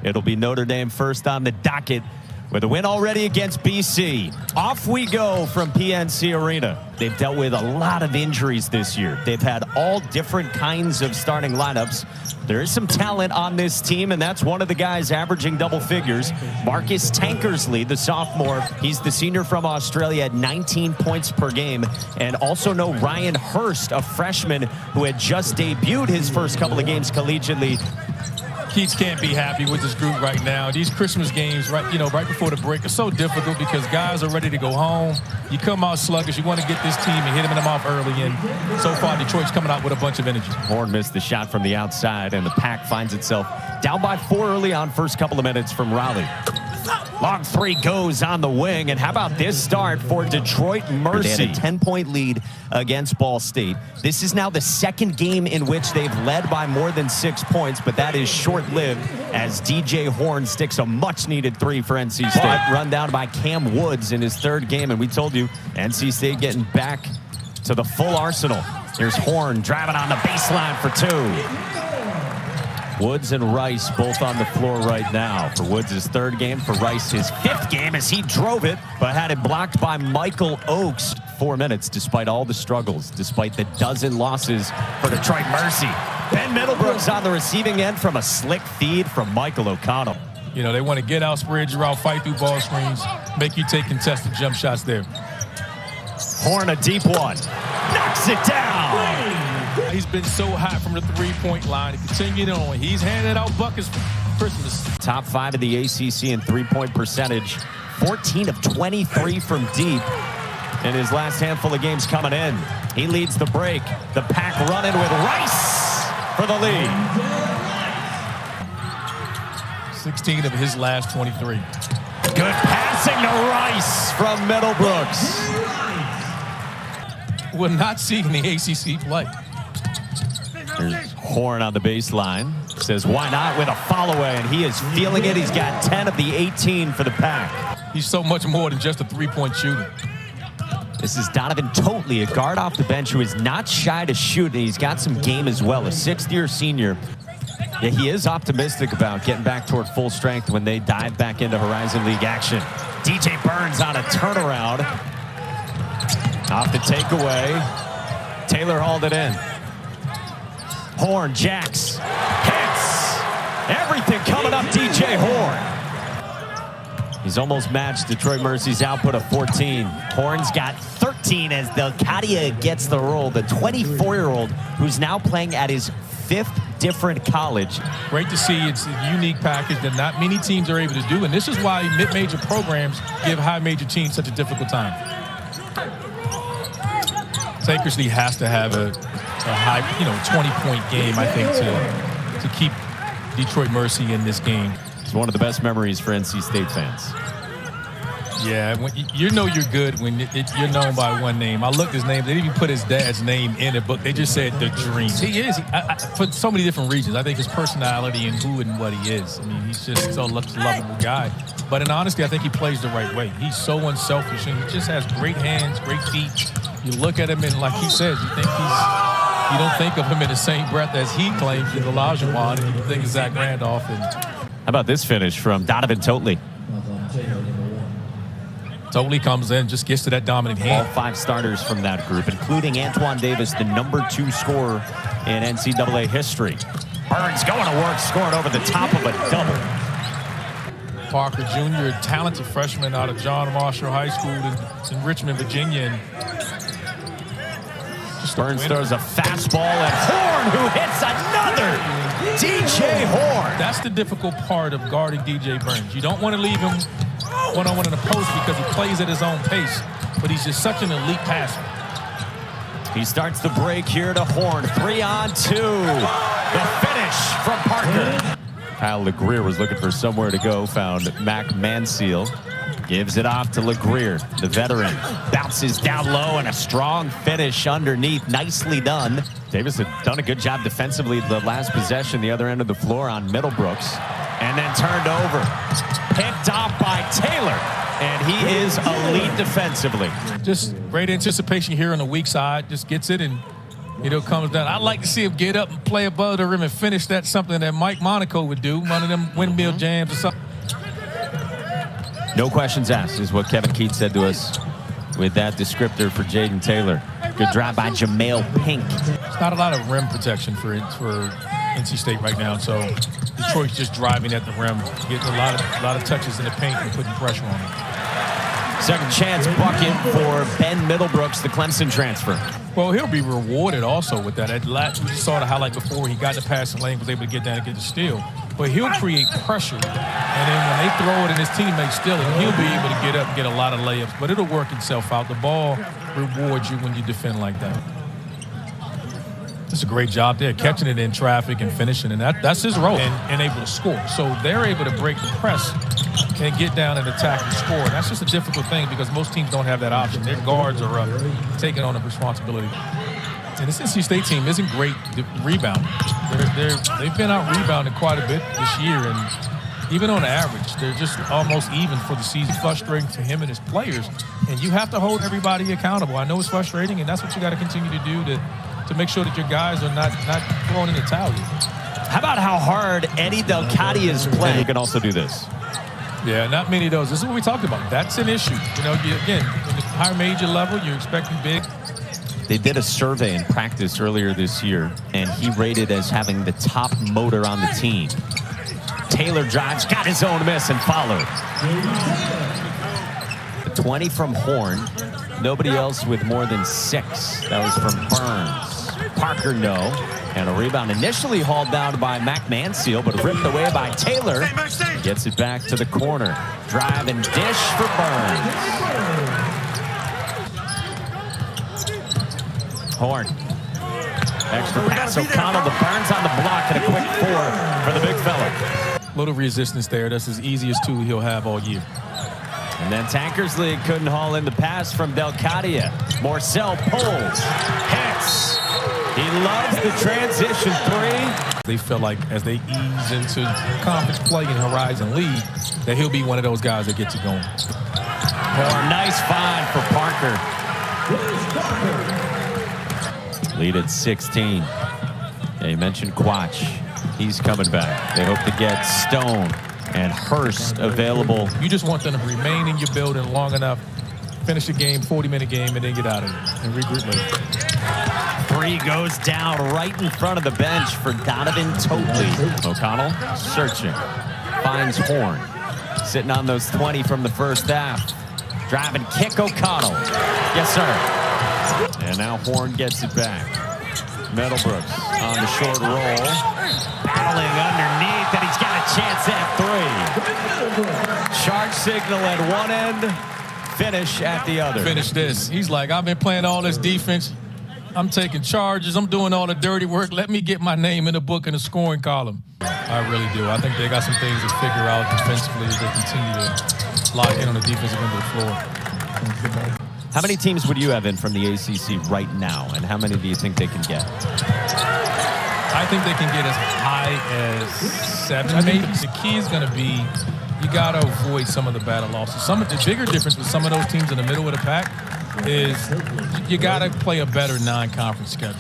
It'll be Notre Dame first on the docket with a win already against BC. Off we go from PNC Arena. They've dealt with a lot of injuries this year. They've had all different kinds of starting lineups. There is some talent on this team, and that's one of the guys averaging double figures. Marcus Tankersley, the sophomore. He's the senior from Australia at 19 points per game. And also know Ryan Hurst, a freshman who had just debuted his first couple of games collegiately. Keats can't be happy with this group right now. These Christmas games, right before the break, are so difficult because guys are ready to go home. You come out sluggish. You want to get this team and hit them off early. And so far, Detroit's coming out with a bunch of energy. Horne missed the shot from the outside, and the Pack finds itself down by 4 early on first couple of minutes from Raleigh. Long three goes on the wing, and how about this start for Detroit Mercy? They had a 10-point lead against Ball State. This is now the second game in which they've led by more than 6 points, but that is short-lived as DJ Horne sticks a much-needed three for NC State. But run down by Cam Woods in his third game, and we told you NC State getting back to the full arsenal. Here's Horne driving on the baseline for 2. Woods and Rice both on the floor right now. For Woods, his third game. For Rice, his 5th game as he drove it, but had it blocked by Michael Oakes. 4 minutes, despite all the struggles, despite the dozen losses for Detroit Mercy. Ben Middlebrooks on the receiving end from a slick feed from Michael O'Connell. You know, they want to get out, spread you out, fight through ball screens, make you take contested jump shots there. Horne, a deep one. Knocks it down. He's been so hot from the three-point line. He continued on. He's handed out buckets for Christmas. Top 5 of the ACC in three-point percentage. 14 of 23 from deep in his last handful of games coming in. He leads the break. The Pack running with Rice for the lead. 16 of his last 23. Good passing to Rice from Middlebrooks. We're not seeing the ACC play. There's Horne on the baseline. Says, why not, with a follow-away, and he is feeling it. He's got 10 of the 18 for the Pack. He's so much more than just a three-point shooter. This is Donovan Totley, a guard off the bench who is not shy to shoot, and he's got some game as well, a 6th-year senior. Yeah, he is optimistic about getting back toward full strength when they dive back into Horizon League action. DJ Burns on a turnaround. Off the takeaway. Taylor hauled it in. Horne, jacks, hits. Everything coming up DJ Horne. He's almost matched Detroit Mercy's output of 14. Horne's got 13 as Delcadia gets the roll. The 24-year-old who's now playing at his 5th different college. Great to see. It's a unique package that not many teams are able to do, and this is why mid-major programs give high-major teams such a difficult time. Tankersley has to have a high, 20-point game, I think, to keep Detroit Mercy in this game. It's one of the best memories for NC State fans. Yeah, when you know you're good when you're known by one name. I looked his name. They didn't even put his dad's name in it, but they just said the Dream. He is, for so many different reasons. I think his personality and who and what he is. I mean, he's just so lovable guy. But in honesty, I think he plays the right way. He's so unselfish, and he just has great hands, great feet. You look at him, and like he says, you don't think of him in the same breath as he claims in Olajuwon, and you think of Zach Randolph. And how about this finish from Donovan Totley? Totley comes in, just gets to that dominant hand. All 5 starters from that group, including Antoine Davis, the #2 scorer in NCAA history. Burns going to work, scoring over the top of a double. Parker Jr., talented freshman out of John Marshall High School in Richmond, Virginia. Burns throws a fastball at Horne, who hits another. DJ Horne. That's the difficult part of guarding DJ Burns. You don't want to leave him one-on-one in the post because he plays at his own pace, but he's just such an elite passer. He starts the break here to Horne. 3-on-2. The finish from Parker. Kyle LeGrier was looking for somewhere to go, found Mac Manseal. Gives it off to LeGrier, the veteran. Bounces down low and a strong finish underneath. Nicely done. Davis had done a good job defensively the last possession, the other end of the floor on Middlebrooks. And then turned over. Picked off by Taylor. And he is elite defensively. Just great anticipation here on the weak side. Just gets it and Comes down. I'd like to see him get up and play above the rim and finish that, something that Mike Monaco would do, one of them windmill jams or something. No questions asked is what Kevin Keith said to us with that descriptor for Jaden Taylor. Good drive by Jamel Pink. It's not a lot of rim protection for NC State right now, so Detroit's just driving at the rim, getting a lot of touches in the paint and putting pressure on him. Second chance bucket for Ben Middlebrooks, the Clemson transfer. Well, he'll be rewarded also with that. We saw the highlight before. He got the passing lane, was able to get down and get the steal. But he'll create pressure. And then when they throw it and his teammates steal it, he'll be able to get up and get a lot of layups. But it'll work itself out. The ball rewards you when you defend like that. It's a great job there, catching it in traffic and finishing. And that's his role, and able to score. So they're able to break the press and get down and attack and score. And that's just a difficult thing because most teams don't have that option. Their guards are up, taking on the responsibility. And this NC State team isn't great rebounding. They've been out rebounding quite a bit this year, and even on average, they're just almost even for the season. Frustrating for him and his players, and you have to hold everybody accountable. I know it's frustrating, and that's what you got to continue to do to make sure that your guys are not throwing in the towel. How about how hard Eddie Delcadia is playing? You can also do this. Yeah, not many of those. This is what we talked about. That's an issue. Again, at the higher major level, you're expecting big. They did a survey in practice earlier this year, and he rated as having the top motor on the team. Taylor drives, got his own miss, and followed. 20 from Horne. Nobody else with more than 6. That was from Burns. Parker, no. And a rebound initially hauled down by Mac Manseal, but ripped away by Taylor. Gets it back to the corner. Drive and dish for Burns. Horne. Extra pass. O'Connell to Burns on the block, and a quick 4 for the big fella. Little resistance there. That's his easiest tool he'll have all year. And then Tankersley couldn't haul in the pass from Delcadia. Morcell pulls, hits. He loves the transition 3. They feel like as they ease into conference play in Horizon League, that he'll be one of those guys that gets it going. Nice find for Parker. Lead at 16. Yeah, you mentioned Quach. He's coming back. They hope to get Stone and Hurst available. You just want them to remain in your building long enough, finish the game, 40-minute game, and then get out of it and regroup later. 3 goes down right in front of the bench for Donovan Totley. O'Connell searching. Finds Horne. Sitting on those 20 from the first half. Drive and kick O'Connell. Yes, sir. And now Horne gets it back. Middlebrooks on the short roll. Battling underneath, and he's got a chance at 3. Charge signal at one end, finish at the other. Finish this. He's like, I've been playing all this defense. I'm taking charges. I'm doing all the dirty work. Let me get my name in the book in the scoring column. I really do. I think they got some things to figure out defensively as they continue to lock in on the defensive end of the floor. How many teams would you have in from the ACC right now, and how many do you think they can get? I think they can get as high as 7. I think the key is going to be you got to avoid some of the battle losses. Some of the bigger difference with some of those teams in the middle of the pack is you got to play a better non-conference schedule.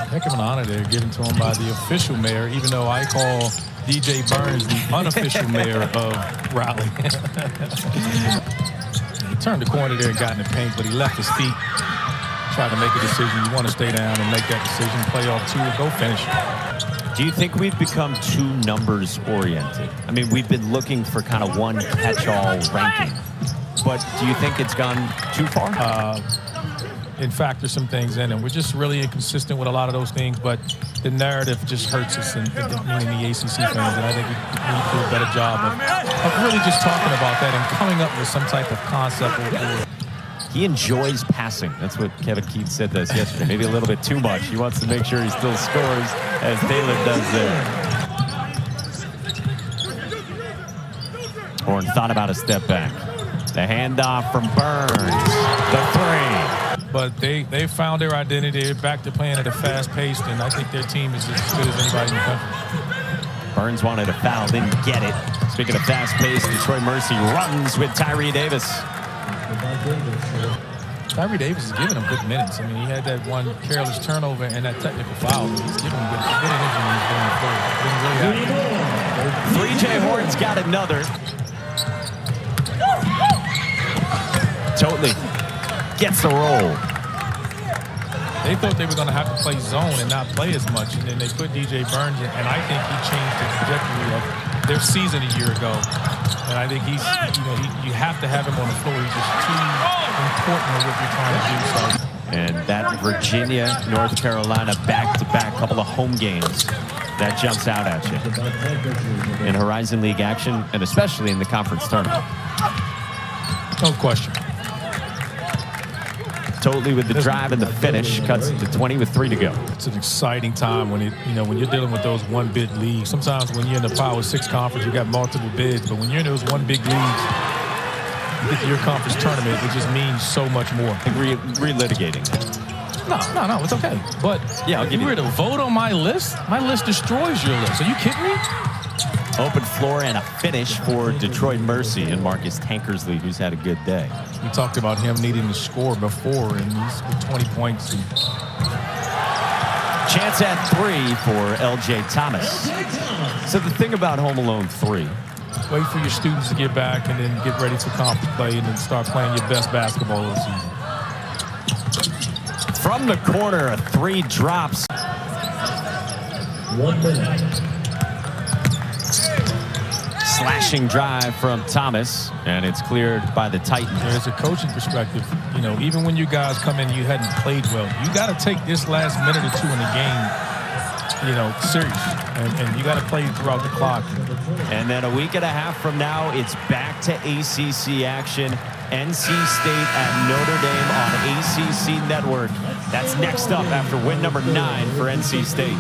Heck of an honor there given to him by the official mayor, even though I call DJ Burns the unofficial mayor of Raleigh. He turned the corner there and got in the paint, but he left his feet. Tried to make a decision. You want to stay down and make that decision, play off 2, and go finish. Do you think we've become too numbers oriented? I mean, we've been looking for kind of one catch-all ranking, but do you think it's gone too far? In fact, there's some things in, and we're just really inconsistent with a lot of those things, but the narrative just hurts us, meaning the ACC fans, and I think we need to do a better job of really just talking about that and coming up with some type of concept. He enjoys passing. That's what Kevin Keith said to us yesterday. Maybe a little bit too much. He wants to make sure he still scores as Taylor does there. Horne thought about a step back. The handoff from Burns. The 3. But they found their identity. They're back to playing at a fast pace, and I think their team is as good as anybody in the country. Burns wanted a foul, didn't get it. Speaking of fast pace, Detroit Mercy runs with Tyree Davis. Tyree Davis is giving him good minutes. I mean, he had that one careless turnover and that technical foul. He's giving him good energy when he's going forward. Been really happy. 3J Horne's got another. Totally gets the roll. They thought they were going to have to play zone and not play as much, and then they put DJ Burns in, and I think he changed the trajectory of their season a year ago. And I think he's, you have to have him on the floor. He's just too important in what you're trying to do. So. And that Virginia, North Carolina back-to-back couple of home games, that jumps out at you in Horizon League action, and especially in the conference tournament. No question. Totally with the drive and the finish, cuts it to 20 with 3 to go. It's an exciting time when when you're dealing with those one-bid leagues. Sometimes when you're in the Power 6 conference, you got multiple bids, but when you're in those one-bid leagues, you get to your conference tournament, it just means so much more. Relitigating that. No, it's okay. But yeah, if you were to vote on my list destroys your list. Are you kidding me? Open floor and a finish for Detroit Mercy and Marcus Tankersley, who's had a good day. We talked about him needing to score before, and he's with 20 points. Chance at 3 for L.J. Thomas. So the thing about Home Alone 3. Wait for your students to get back and then get ready for conference play and then start playing your best basketball of the season. From the corner, a 3 drops. 1 minute. Slashing drive from Thomas, and it's cleared by the Titans. There's a coaching perspective. Even when you guys come in, you hadn't played well. You got to take this last minute or 2 in the game, serious. And you got to play throughout the clock. And then a week and a half from now, it's back to ACC action. NC State at Notre Dame on ACC Network. That's next up after win number 9 for NC State.